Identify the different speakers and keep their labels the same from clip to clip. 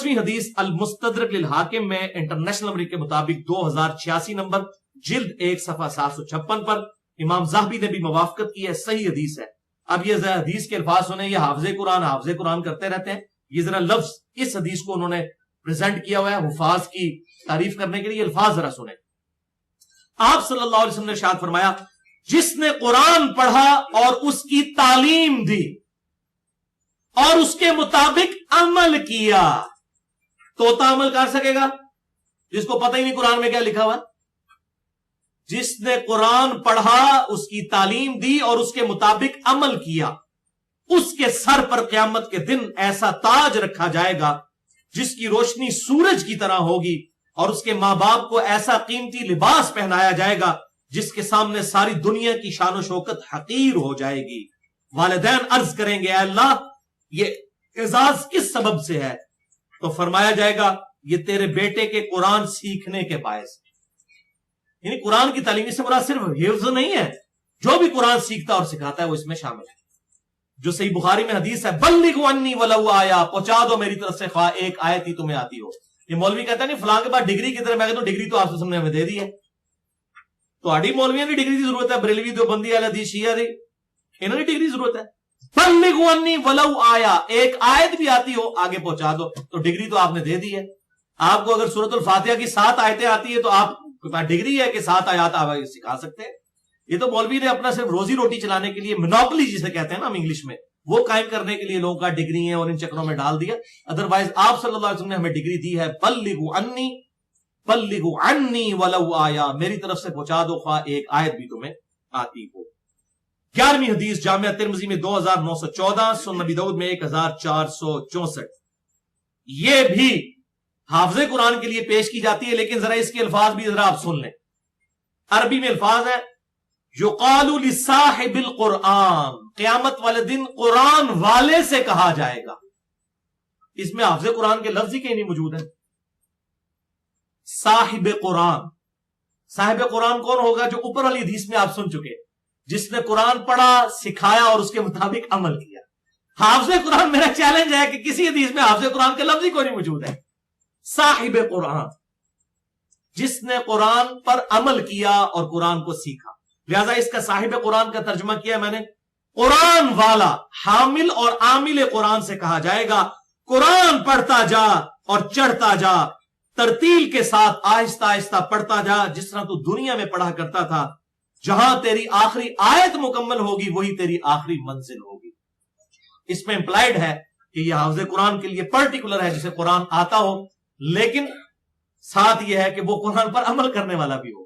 Speaker 1: حدیث المستدرک للحاکم میں international number کے مطابق 2086 نمبر جلد 1 صفحہ 756 پر امام زاہبی نے بھی موافقت کی ہے، صحیح حدیث ہے۔ اب یہ حدیث کے الفاظ سنیں، یہ حافظ قرآن کرتے رہتے ہیں، یہ ذرا لفظ اس حدیث کو انہوں نے پریزنٹ کیا ہوا ہے حفاظ کی تعریف کرنے کے لیے، الفاظ ذرا سنیں۔ آپ صلی اللہ علیہ وسلم نے ارشاد فرمایا، جس نے قرآن پڑھا اور اس کی تعلیم دی اور اس کے مطابق عمل کیا، طوطا عمل کر سکے گا جس کو پتہ ہی نہیں قرآن میں کیا لکھا ہوا؟ جس نے قرآن پڑھا، اس کی تعلیم دی اور اس کے مطابق عمل کیا، اس کے سر پر قیامت کے دن ایسا تاج رکھا جائے گا جس کی روشنی سورج کی طرح ہوگی، اور اس کے ماں باپ کو ایسا قیمتی لباس پہنایا جائے گا جس کے سامنے ساری دنیا کی شان و شوکت حقیر ہو جائے گی۔ والدین عرض کریں گے، اے اللہ یہ اعزاز کس سبب سے ہے؟ تو فرمایا جائے گا یہ تیرے بیٹے کے قرآن سیکھنے کے باعث۔ یعنی قرآن کی تعلیم سے مراد صرف حفظ نہیں ہے، جو بھی قرآن سیکھتا اور سکھاتا ہے وہ اس میں شامل ہے۔ جو صحیح بخاری میں حدیث ہے، بلغوا عنی ولو آیا، پہنچا دو میری طرف سے خواہ ایک آیت ہی تمہیں آتی ہو۔ یہ مولوی کہتا ہے نہیں فلاں کے بعد ڈگری کی طرح، میں کہتا ہوں ڈگری تو آپ نے ہمیں دے دی ہے، تو آڑی مولویوں کی ڈگری کی ضرورت ہے، بریلوی دیوبندی اہل حدیث شیعہ دی انہوں نے ڈگری ضرورت ہے۔ بلغوا عنی ولو آیا، ایک آیت بھی آتی ہو آگے پہنچا دو، تو ڈگری تو آپ نے دے دی ہے۔ آپ کو اگر سورۃ الفاتحہ کی 7 آیتیں آتی ہے تو آپ کے پاس ڈگری ہے کہ 7 آیات آپ سکھا سکتے ہیں۔ یہ تو مولوی نے اپنا صرف روزی روٹی چلانے کے لیے، مونوپلی جسے کہتے ہیں نا ہم انگلش میں، وہ قائم کرنے کے لیے لوگوں کا ڈگری ہے اور ان چکروں میں ڈال دیا۔ ادروائز آپ صلی اللہ علیہ وسلم نے ہمیں ڈگری دی ہے، بلغوا عنی ولو آیا، میری طرف سے پہنچا دو خواہ ایک آیت بھی تمہیں آتی ہو۔ 11ویں حدیث جامعہ ترمذی میں 2914، سنن نبی داؤد میں 1464۔ یہ بھی حافظ قرآن کے لیے پیش کی جاتی ہے، لیکن ذرا اس کے الفاظ بھی ذرا آپ سن لیں۔ عربی میں الفاظ ہے، یقال لصاحب القرآن، قیامت والے دن قرآن والے سے کہا جائے گا۔ اس میں حافظ قرآن کے لفظ ہی کہیں نہیں موجود ہیں۔ صاحب قرآن، صاحب قرآن کون ہوگا؟ جو اوپر والی حدیث میں آپ سن چکے، جس نے قرآن پڑھا، سکھایا اور اس کے مطابق عمل کیا۔ حافظ قرآن، میرا چیلنج ہے کہ کسی حدیث میں حافظ قرآن کے لفظ ہی کوئی نہیں موجود ہے۔ صاحب قرآن، جس نے قرآن پر عمل کیا اور قرآن کو سیکھا، لہذا اس کا صاحب قرآن کا ترجمہ کیا میں نے قرآن والا۔ حامل اور عامل قرآن سے کہا جائے گا قرآن پڑھتا جا اور چڑھتا جا، ترتیل کے ساتھ آہستہ آہستہ پڑھتا جا، جس طرح تو دنیا میں پڑھا کرتا تھا۔ جہاں تیری آخری آیت مکمل ہوگی وہی تیری آخری منزل ہوگی۔ اس میں امپلائڈ ہے کہ یہ حافظ قرآن کے لیے پرٹیکولر ہے جسے قرآن آتا ہو، لیکن ساتھ یہ ہے کہ وہ قرآن پر عمل کرنے والا بھی ہو۔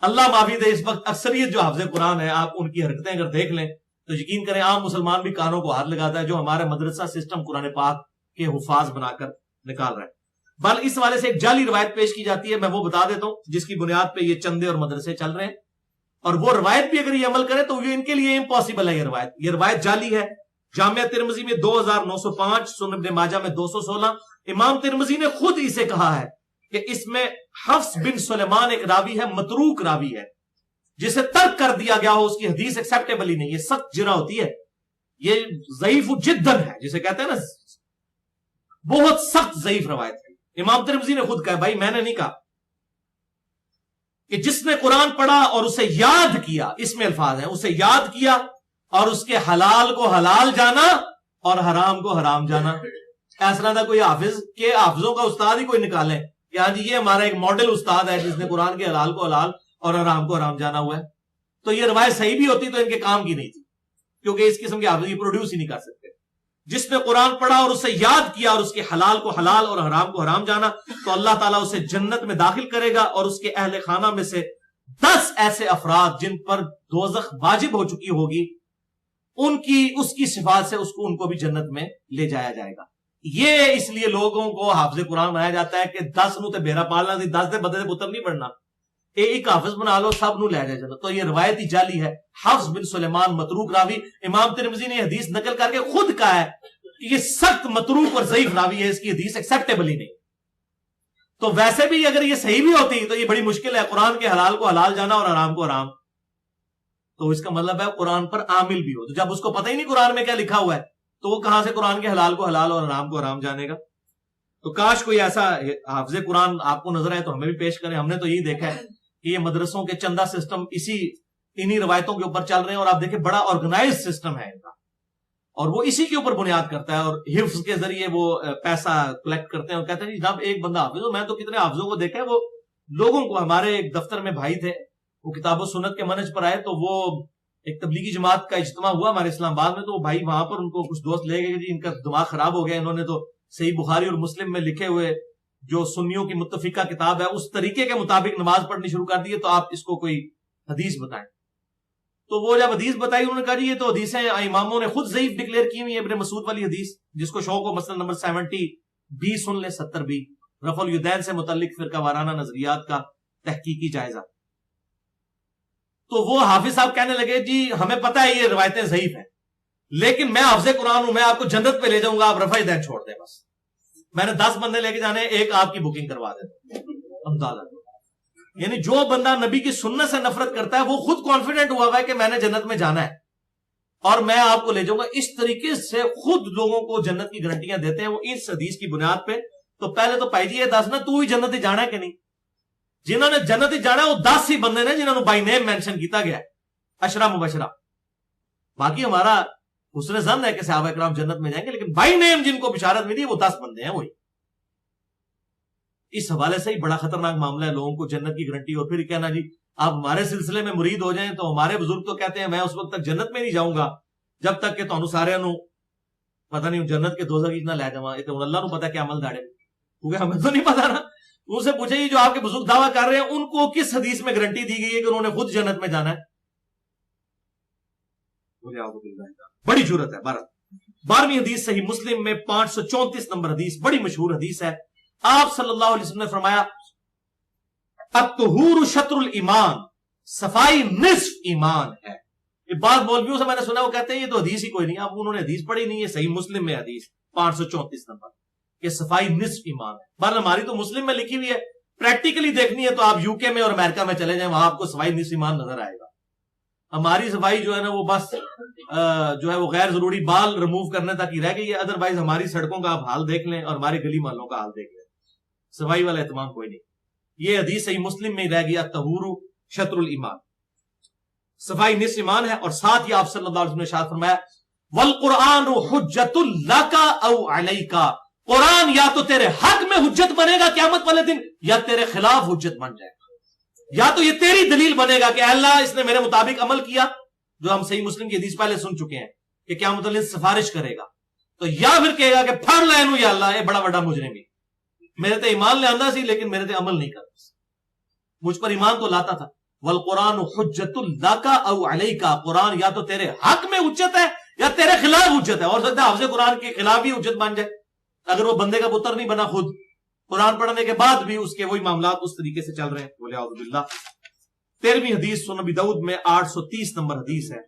Speaker 1: اللہ معافی دے، اس وقت اکثریت جو حافظ قرآن ہے، آپ ان کی حرکتیں اگر دیکھ لیں تو یقین کریں عام مسلمان بھی کانوں کو ہاتھ لگاتا ہے جو ہمارا مدرسہ سسٹم قرآن پاک کے حفاظ بنا کر نکال رہا ہے۔ بل اس والے سے ایک جعلی روایت پیش کی جاتی ہے، میں وہ بتا دیتا ہوں، جس کی بنیاد پہ یہ چندے اور مدرسے چل رہے ہیں، اور وہ روایت بھی اگر یہ عمل کرے تو یہ ان کے لیے امپاسبل ہے۔ یہ روایت جعلی ہے۔ جامعہ ترمذی میں 2905، سنن ابن ماجہ میں 216۔ امام ترمذی نے خود اسے کہا ہے کہ اس میں حفص بن سلیمان ایک راوی ہے، متروک راوی ہے، جسے ترک کر دیا گیا ہو، اس کی حدیث ایکسیپٹیبل ہی نہیں، یہ سخت جرح ہوتی ہے، یہ ضعیف جدن ہے جسے کہتے ہیں نا، بہت سخت ضعیف روایت ہے۔ امام ترمذی نے خود کہا، بھائی میں نے نہیں کہا، کہ جس نے قرآن پڑھا اور اسے یاد کیا، اس میں الفاظ ہیں، اسے یاد کیا اور اس کے حلال کو حلال جانا اور حرام کو حرام جانا۔ ایسا نہ کوئی حافظ کے حافظوں کا استاد ہی کوئی نکالے کہ ہاں جی یہ ہمارا ایک ماڈل استاد ہے جس نے قرآن کے حلال کو حلال اور حرام کو حرام جانا ہوا ہے، تو یہ روایت صحیح بھی ہوتی تو ان کے کام کی نہیں تھی، کیونکہ اس قسم کے حافظ یہ پروڈیوس ہی نہیں کر سکتے۔ جس نے قرآن پڑھا اور اسے یاد کیا اور اس کے حلال کو حلال اور حرام کو حرام جانا، تو اللہ تعالیٰ اسے جنت میں داخل کرے گا، اور اس کے اہل خانہ میں سے 10 ایسے افراد جن پر دوزخ واجب ہو چکی ہوگی، اس کی صفات سے ان کو بھی جنت میں لے جایا جائے گا۔ یہ اس لیے لوگوں کو حافظ قرآن بنایا جاتا ہے کہ 10 نو تے بیرا پالنا سی، 10 دے بدے دے پتر نہیں پڑھنا، ایک حافظ بنا لو سب نو لے جائے جنت۔ تو یہ روایتی جعلی ہے۔ حفص بن سلیمان متروک راوی، امام ترمذی نے حدیث نقل کر کے خود کہا ہے کہ یہ سخت متروک اور ضعیف راوی ہے، اس کی حدیث ایکسیپٹیبل ہی نہیں۔ تو ویسے بھی اگر یہ صحیح بھی ہوتی تو یہ بڑی مشکل ہے، قرآن کے حلال کو حلال جانا اور حرام کو حرام، تو اس کا مطلب ہے قرآن پر عامل بھی ہو، تو جب اس کو پتہ ہی نہیں قرآن میں کیا لکھا ہوا ہے تو وہ کہاں سے قرآن کے حلال کو حلال اور حرام کو حرام جانے گا؟ تو کاش کوئی ایسا حافظ قرآن آپ کو نظر آئے تو ہمیں بھی پیش کریں. ہم نے تو یہی دیکھا ہے کہ یہ مدرسوں کے چندہ سسٹم انہی روایتوں کے اوپر چل رہے ہیں, اور آپ دیکھیں بڑا آرگنائز سسٹم ہے ان کا, اور وہ اسی کے اوپر بنیاد کرتا ہے, اور حفظ کے ذریعے وہ پیسہ کلیکٹ کرتے ہیں اور کہتے ہیں جی جب ایک بندہ حافظ ہو. میں تو کتنے حافظوں کو دیکھا ہے, وہ لوگوں کو, ہمارے ایک دفتر میں بھائی تھے, وہ کتاب و سنت کے منہج پر آئے, تو وہ ایک تبلیغی جماعت کا اجتماع ہوا ہمارے اسلام آباد میں, تو وہ بھائی وہاں پر ان کو کچھ دوست لے گئے جی ان کا دماغ خراب ہو گیا, انہوں نے تو صحیح بخاری اور مسلم میں لکھے ہوئے جو سنیوں کی متفقہ کتاب ہے اس طریقے کے مطابق نماز پڑھنی شروع کر دی ہے, تو آپ اس کو کوئی حدیث بتائیں. تو وہ جب حدیث بتائی انہوں نے کہا جی یہ تو حدیثیں اماموں نے خود ضعیف ڈکلیئر کی ہوئی ہیں, ابن مسعود والی حدیث جس کو شوق ہو مسئلہ نمبر 70 بھی سن لیں, 70 بھی رفع الیدین سے متعلق فرقہ وارانہ نظریات کا تحقیقی جائزہ. تو وہ حافظ صاحب کہنے لگے جی ہمیں پتہ ہے یہ روایتیں ضعیف ہیں, لیکن میں حافظ قرآن ہوں, میں آپ کو جنت پہ لے جاؤں گا, آپ رفع الیدین چھوڑ دیں بس. میں نے 10 بندے لے کے جانے, ایک آپ کی بکنگ کروا دیتا ہوں. اندازہ, یعنی جو بندہ نبی کی سنت سے نفرت کرتا ہے وہ خود کانفیڈنٹ ہوا ہے کہ میں نے جنت میں جانا ہے اور میں آپ کو لے جاؤں گا. اس طریقے سے خود لوگوں کو جنت کی گارنٹیاں دیتے ہیں وہ اس حدیث کی بنیاد پہ. تو پہلے تو پائی جی یہ دس نا تو ہی جنت ہی جانا ہے کہ نہیں. جنہوں نے جنت ہی جانا ہے وہ 10 ہی بندے نے جنہوں نے بائی نیم مینشن کیتا گیا ہے, اشرا مبشرہ. باقی ہمارا حسن ظن ہے کہ صحابہ کرام جنت میں جائیں گے, لیکن بائی نیم جن کو بشارت ملی وہ 10 بندے ہیں. وہی اس حوالے سے ہی بڑا خطرناک معاملہ ہے لوگوں کو جنت کی گارنٹی, اور پھر کہنا جی آپ ہمارے سلسلے میں مرید ہو جائیں. تو ہمارے بزرگ تو کہتے ہیں میں اس وقت تک جنت میں نہیں جاؤں گا جب تک کہ تانوں سارے نو پتہ نہیں جنت کے دوزخ نہ لے جاواں. یہ تو اللہ نو پتہ کیا عمل داڑے, کیونکہ ہمیں تو نہیں پتا نا. ان سے پوچھے جو آپ کے بزرگ دعویٰ کر رہے ہیں ان کو کس حدیث میں گارنٹی دی گئی ہے کہ انہوں نے خود جنت میں جانا ہے. بڑی جرت ہے. 12ویں حدیث صحیح مسلم میں 534 نمبر حدیث, بڑی مشہور حدیث ہے. آپ صلی اللہ علیہ وسلم نے فرمایا الطہور شطر الایمان, صفائی نصف ایمان ہے. یہ بات مولویوں سے میں نے سنا, وہ کہتے ہیں یہ تو حدیث ہی کوئی نہیں, اب انہوں نے حدیث پڑھی نہیں ہے. صحیح مسلم میں حدیث 534 نمبر کہ صفائی نصف ایمان ہے. بہرحال ہماری تو مسلم میں لکھی ہوئی ہے, پریکٹیکلی دیکھنی ہے تو آپ یو کے میں اور امریکہ میں چلے جائیں, وہاں آپ کو صفائی نصف ایمان نظر آئے گا. ہماری صفائی جو ہے نا وہ بس جو ہے وہ غیر ضروری بال ریموو کرنے تک ہی رہ گئی ہے. ادروائز ہماری سڑکوں کا آپ حال دیکھ لیں اور ہمارے گلی محلوں کا حال دیکھ لیں, صفائی والا اہتمام کوئی نہیں. یہ حدیث صحیح مسلم میں رہ گیا طہور شطر الایمان, صفائی نصف ایمان ہے. اور ساتھ ہی آپ صلی اللہ علیہ وسلم نے ارشاد فرمایا والقرآن حجت لک او علیک, قرآن یا تو تیرے حق میں حجت بنے گا قیامت والے دن, یا تیرے خلاف حجت بن جائے گا. یا تو یہ تیری دلیل بنے گا کہ اللہ اس نے میرے مطابق عمل کیا, جو ہم صحیح مسلم کی حدیث پہلے سن چکے ہیں کہ قیامت والے دن سفارش کرے گا, تو یا پھر کہے گا کہ پھڑ لینو یا اللہ یہ بڑا بڑا مجرم ہے, میرے تے ایمان لے آندا سی لیکن میرے تے عمل نہیں کرتا, مجھ پر ایمان تو لاتا تھا. والقرآن حجت لک او علیک, قرآن یا تو تیرے حق میں حجت ہے یا تیرے خلاف حجت ہے. اور سکتا ہے حافظ قرآن کے خلاف بھی حجت بن جائے اگر وہ بندے کا پتر نہیں بنا, خود قرآن پڑھنے کے بعد بھی اس کے وہی معاملات اس طریقے سے چل رہے ہیں. بولے اعوذ باللہ. 13ویں حدیث سنن ابی داؤد میں 830 نمبر حدیث ہے.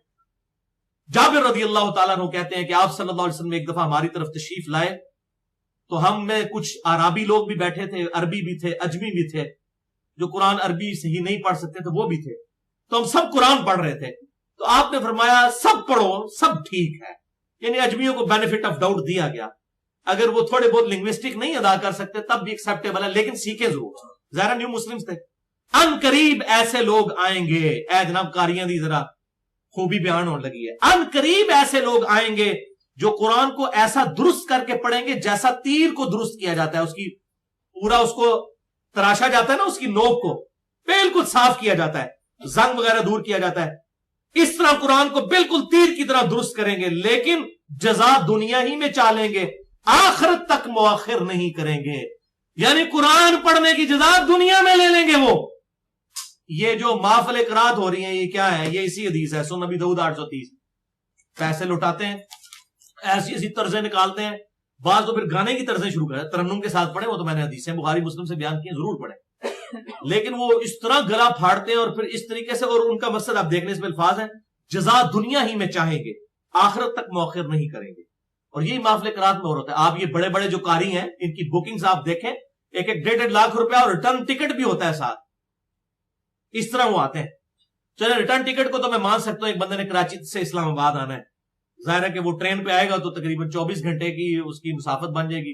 Speaker 1: جابر رضی اللہ تعالیٰ عنہ کہتے ہیں کہ آپ صلی اللہ علیہ وسلم ایک دفعہ ہماری طرف تشریف لائے تو ہم میں کچھ عربی لوگ بھی بیٹھے تھے, عربی بھی تھے, اجمی بھی تھے, جو قرآن عربی صحیح نہیں پڑھ سکتے تھے وہ بھی تھے. تو ہم سب قرآن پڑھ رہے تھے, تو آپ نے فرمایا سب پڑھو, سب ٹھیک ہے. یعنی اجمیوں کو بینیفٹ آف ڈاؤٹ دیا گیا, اگر وہ تھوڑے بہت لنگوسٹک نہیں ادا کر سکتے تب بھی ایکسیپٹیبل ہے, لیکن سیکھے ضرور. ظاہر نیو مسلمز تھے. ان قریب ایسے لوگ آئیں گے, اے جناب کاریاں دی ذرا خوبی بیان ہونے لگی ہے, ان قریب ایسے لوگ آئیں گے جو قرآن کو ایسا درست کر کے پڑھیں گے جیسا تیر کو درست کیا جاتا ہے, اس کی پورا اس کو تراشا جاتا ہے نا, اس کی نوک کو بالکل صاف کیا جاتا ہے, زنگ وغیرہ دور کیا جاتا ہے, اس طرح قرآن کو بالکل تیر کی طرح درست کریں گے, لیکن جزا دنیا ہی میں چالیں گے, آخرت تک مؤخر نہیں کریں گے. یعنی قرآن پڑھنے کی جزا دنیا میں لے لیں گے وہ. یہ جو محفل قرات ہو رہی ہیں یہ کیا ہے, یہ اسی حدیث ہے سنن ابی داؤد 830. پیسے لٹاتے ہیں, ایسی ایسی طرزیں نکالتے ہیں, بعض تو پھر گانے کی طرزیں شروع کریں, ترنم کے ساتھ پڑھیں, وہ تو میں نے حدیثیں بخاری مسلم سے بیان کی ہیں, ضرور پڑھیں, لیکن وہ اس طرح گلا پھاڑتے ہیں اور پھر اس طریقے سے, اور ان کا مقصد آپ دیکھنے اس میں الفاظ ہیں جزا دنیا ہی میں چاہیں گے, آخرت تک مؤخر نہیں کریں گے. اور یہی محفل قرات میں ہو رہا ہے. آپ یہ بڑے بڑے جو قاری ہیں ان کی بکنگز آپ دیکھیں, 1.5 لاکھ روپیہ اور ریٹرن ٹکٹ بھی ہوتا ہے ساتھ, اس طرح وہ آتے ہیں. چلے ریٹرن ٹکٹ کو تو میں مان سکتا ہوں, ایک بندے نے کراچی سے اسلام آباد آنا ہے, ظاہر ہے کہ وہ ٹرین پہ آئے گا تو تقریباً 24 گھنٹے کی اس کی مسافت بن جائے گی,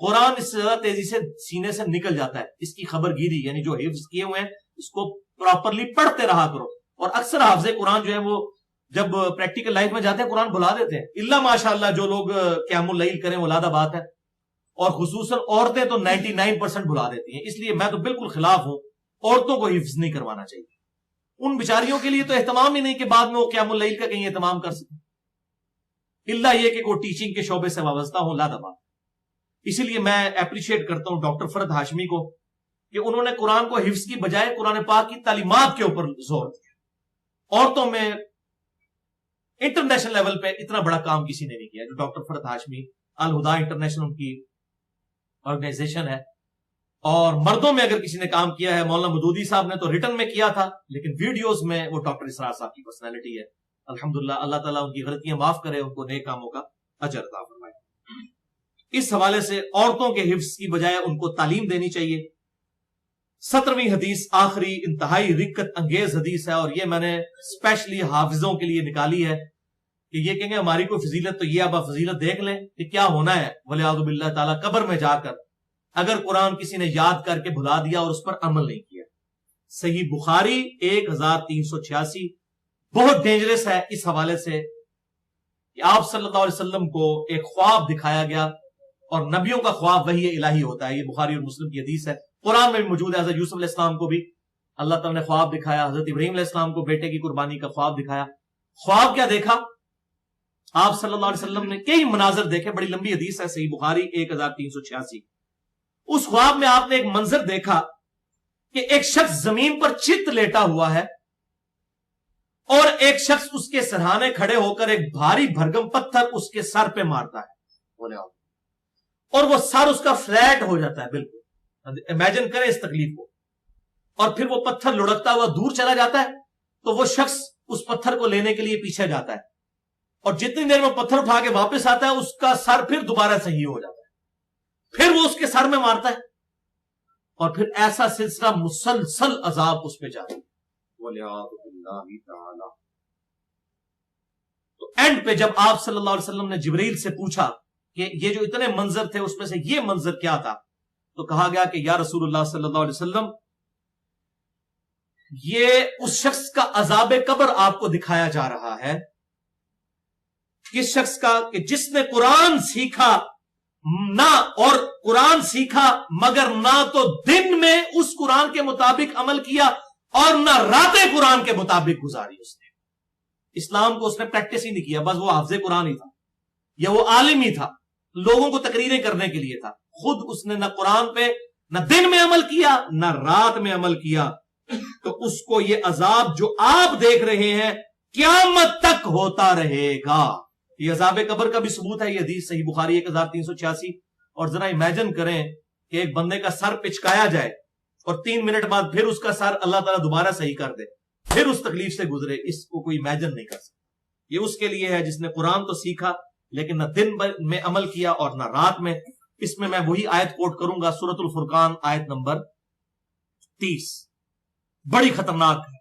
Speaker 1: قرآن اس سے زیادہ تیزی سے سینے سے نکل جاتا ہے. اس کی خبر گیری یعنی جو حفظ کیے ہوئے ہیں اس کو پراپرلی پڑھتے رہا کرو. اور اکثر حافظ قرآن جو ہے وہ جب پریکٹیکل لائف میں جاتے ہیں قرآن بھلا دیتے ہیں, اللہ ماشاءاللہ جو لوگ قیام اللیل کریں وہ علیحدہ بات ہے, اور خصوصاً عورتیں تو 99% بھلا دیتی ہیں. اس لیے میں تو بالکل خلاف ہوں, عورتوں کو حفظ نہیں کروانا چاہیے. ان بیچاریوں کے لیے تو اہتمام ہی نہیں کہ بعد میں وہ قیام اللیل کا کہیں اہتمام کر سکیں, اللہ یہ کہ کوئی ٹیچنگ کے شعبے سے وابستہ ہو, علیحدہ بات. اسی لیے میں اپریشیٹ کرتا ہوں ڈاکٹر فرد ہاشمی کو کہ انہوں نے قرآن کو حفظ کی بجائے قرآن پاک کی تعلیمات کے اوپر زور دیا. عورتوں میں انٹرنیشنل لیول پہ اتنا بڑا کام کسی نے نہیں کیا جو ڈاکٹر فرد ہاشمی, الہدا انٹرنیشنل ان کی آرگنائزیشن ہے. اور مردوں میں اگر کسی نے کام کیا ہے مولانا مدودی صاحب نے تو ریٹن میں کیا تھا, لیکن ویڈیوز میں وہ ڈاکٹر اسرار صاحب کی پرسنالٹی ہے. الحمدللہ اللہ تعالیٰ ان کی غلطیاں معاف کرے, ان کو نیک کاموں کا اجر عطا فرمائے. اس حوالے سے عورتوں کے حفظ کی بجائے ان کو تعلیم دینی چاہیے. 17ویں حدیث آخری انتہائی رکت انگیز حدیث ہے, اور یہ میں نے اسپیشلی حافظوں کے لیے نکالی ہے کہ یہ کہیں گے ہماری کوئی فضیلت تو یہ اب آپ فضیلت دیکھ لیں کہ کیا ہونا ہے ولیعوذ باللہ تعالیٰ قبر میں جا کر اگر قرآن کسی نے یاد کر کے بھلا دیا اور اس پر عمل نہیں کیا. صحیح بخاری 1386 بہت ڈینجرس ہے اس حوالے سے کہ آپ صلی اللہ علیہ وسلم کو ایک خواب دکھایا گیا, اور نبیوں کا خواب وحی الہی ہوتا ہے. یہ بخاری اور مسلم کی حدیث ہے, قرآن میں بھی موجود ہے. حضرت یوسف علیہ السلام کو بھی اللہ تعالیٰ نے خواب دکھایا, حضرت ابراہیم علیہ السلام کو بیٹے کی قربانی کا خواب دکھایا. خواب کیا دیکھا آپ صلی اللہ علیہ وسلم نے؟ کئی مناظر دیکھے, بڑی لمبی حدیث ہے, صحیح بخاری 1386. اس خواب میں آپ نے ایک منظر دیکھا کہ ایک شخص زمین پر چت لیٹا ہوا ہے, اور ایک شخص اس کے سرہانے کھڑے ہو کر ایک بھاری بھرگم پتھر اس کے سر پہ مارتا ہے, اور وہ سر اس کا فلیٹ ہو جاتا ہے بالکل. امیجن کریں اس تکلیف کو. اور پھر وہ پتھر لڑکتا ہوا دور چلا جاتا ہے, تو وہ شخص اس پتھر کو لینے کے لیے پیچھے جاتا ہے, اور جتنی دیر میں پتھر اٹھا کے واپس آتا ہے اس کا سر پھر دوبارہ صحیح ہو جاتا ہے. پھر وہ اس کے سر میں مارتا ہے, اور پھر ایسا سلسلہ مسلسل عذاب اس پہ جاری ہے. تو اینڈ پہ جب آپ صلی اللہ علیہ وسلم نے جبریل سے پوچھا کہ یہ جو اتنے منظر تھے اس میں سے یہ منظر کیا تھا, تو کہا گیا کہ یا رسول اللہ صلی اللہ علیہ وسلم یہ اس شخص کا عذاب قبر آپ کو دکھایا جا رہا ہے. کس شخص کا؟ کہ جس نے قرآن سیکھا نہ, اور قرآن سیکھا مگر نہ تو دن میں اس قرآن کے مطابق عمل کیا اور نہ راتیں قرآن کے مطابق گزاری. اس نے اسلام کو اس نے پریکٹس ہی نہیں کیا, بس وہ حافظ قرآن ہی تھا یا وہ عالم ہی تھا, لوگوں کو تقریریں کرنے کے لیے تھا. خود اس نے نہ قرآن پہ نہ دن میں عمل کیا نہ رات میں عمل کیا. تو اس کو یہ عذاب جو آپ دیکھ رہے ہیں قیامت تک ہوتا رہے گا. یہ عذاب قبر کا بھی ثبوت ہے, یہ حدیث صحیح بخاری 1386. اور ذرا امیجن کریں کہ ایک بندے کا سر پچکایا جائے اور 3 منٹ بعد پھر اس کا سر اللہ تعالیٰ دوبارہ صحیح کر دے, پھر اس تکلیف سے گزرے. اس کو کوئی امیجن نہیں کر سکتا. یہ اس کے لیے ہے جس نے قرآن تو سیکھا لیکن نہ دن میں عمل کیا اور نہ رات میں. اس میں میں وہی آیت کوٹ کروں گا, سورۃ الفرقان آیت نمبر 30, بڑی خطرناک ہے.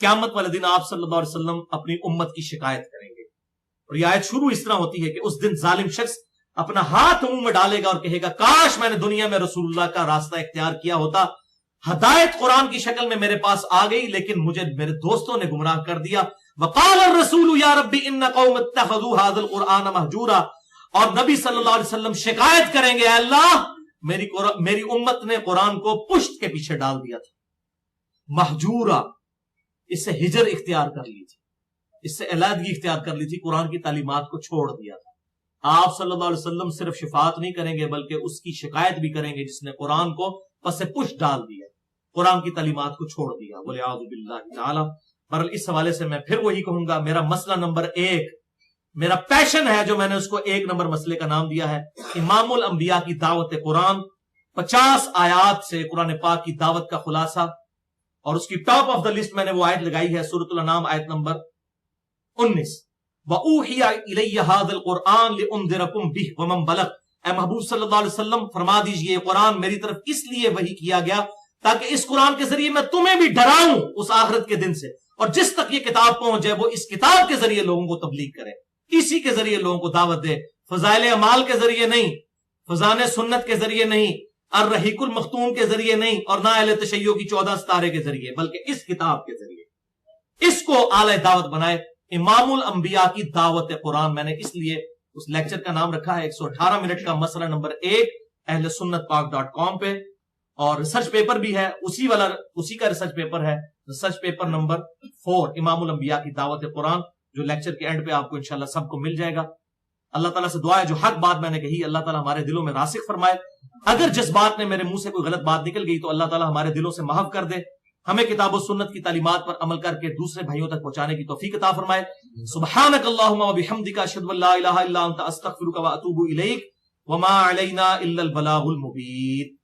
Speaker 1: قیامت والے دن آپ صلی اللہ علیہ وسلم اپنی امت کی شکایت کریں گے, اور یہ آیت شروع اس طرح ہوتی ہے کہ اس دن ظالم شخص اپنا ہاتھ منہ میں ڈالے گا اور کہے گا کاش میں نے دنیا میں رسول اللہ کا راستہ اختیار کیا ہوتا, ہدایت قرآن کی شکل میں میرے پاس آ گئی, لیکن مجھے میرے دوستوں نے گمراہ کر دیا. وقال الرسول یا ربی ان قوم اتخذوا هذا القرآن مہجورا. اور نبی صلی اللہ علیہ وسلم شکایت کریں گے, اے اللہ میری امت نے قرآن کو پشت کے پیچھے ڈال دیا تھا. مہجورا, اس سے ہجر اختیار کر لی تھی, اس سے علیحدگی اختیار کر لی تھی, قرآن کی تعلیمات کو چھوڑ دیا تھا. آپ صلی اللہ علیہ وسلم صرف شفاعت نہیں کریں گے بلکہ اس کی شکایت بھی کریں گے جس نے قرآن کو پس پشت ڈال دیا, قرآن کی تعلیمات کو چھوڑ دیا. وَلِعَاذُ بِاللَّهِ تعالی. بہرحال اس حوالے سے میں پھر وہی کہوں گا, میرا مسئلہ نمبر 1, میرا پیشن ہے جو میں نے اس کو 1 نمبر مسئلے کا نام دیا ہے, امام الانبیاء کی دعوت قرآن. 50 آیات سے قرآن پاک کی دعوت کا خلاصہ, اور اس کی ٹاپ آف دا لسٹ میں نے وہ آیت لگائی ہے سورۃ الانعام آیت نمبر 19. وَأُوحِيَ إِلَيَّ هَذَا الْقُرْآنُ لِأُنذِرَكُمْ بِهِ وَمَنْ بَلَغَ. اے محبوب صلی اللہ علیہ وسلم فرما دیجئے, یہ قرآن میری طرف اس لیے وحی کیا گیا تاکہ اس قرآن کے ذریعے میں تمہیں بھی ڈراؤں اس آخرت کے دن سے, اور جس تک یہ کتاب پہنچ جائے وہ اس کتاب کے ذریعے لوگوں کو تبلیغ کرے, اسی کے ذریعے لوگوں کو دعوت دے, فضائل اعمال کے ذریعے نہیں, فضان سنت کے ذریعے نہیں، الرحیق المختوم کے ذریعے نہیں، اور نہ اہل تشیع کی 14 ستارے کے ذریعے، بلکہ اس کتاب کے ذریعے اس کو اعلی دعوت بنائے۔ امام الانبیاء کی دعوت قرآن، میں نے اس لیے اس لیکچر کا نام رکھا ہے 118 منٹ کا مسئلہ نمبر 1 اہل سنت پاک.com پہ، اور ریسرچ پیپر بھی ہے اسی کا ریسرچ پیپر ہے، ریسرچ پیپر نمبر 4 امام الانبیاء کی دعوت قرآن، جو لیکچر کے اینڈ پہ آپ کو انشاءاللہ سب کو مل جائے گا۔ اللہ تعالیٰ سے دعا ہے جو حق بات میں نے کہی اللہ تعالیٰ ہمارے دلوں میں راسخ فرمائے، اگر جس بات نے میرے منہ سے کوئی غلط بات نکل گئی تو اللہ تعالیٰ ہمارے دلوں سے محو کر دے، ہمیں کتاب و سنت کی تعلیمات پر عمل کر کے دوسرے بھائیوں تک پہنچانے کی توفیق عطا فرمائے۔ سبحانک اللہم و بحمدک، اشہد ان لا الہ الا انت، استغفرک و اتوب الیک، وما علینا الا البلاغ المبین۔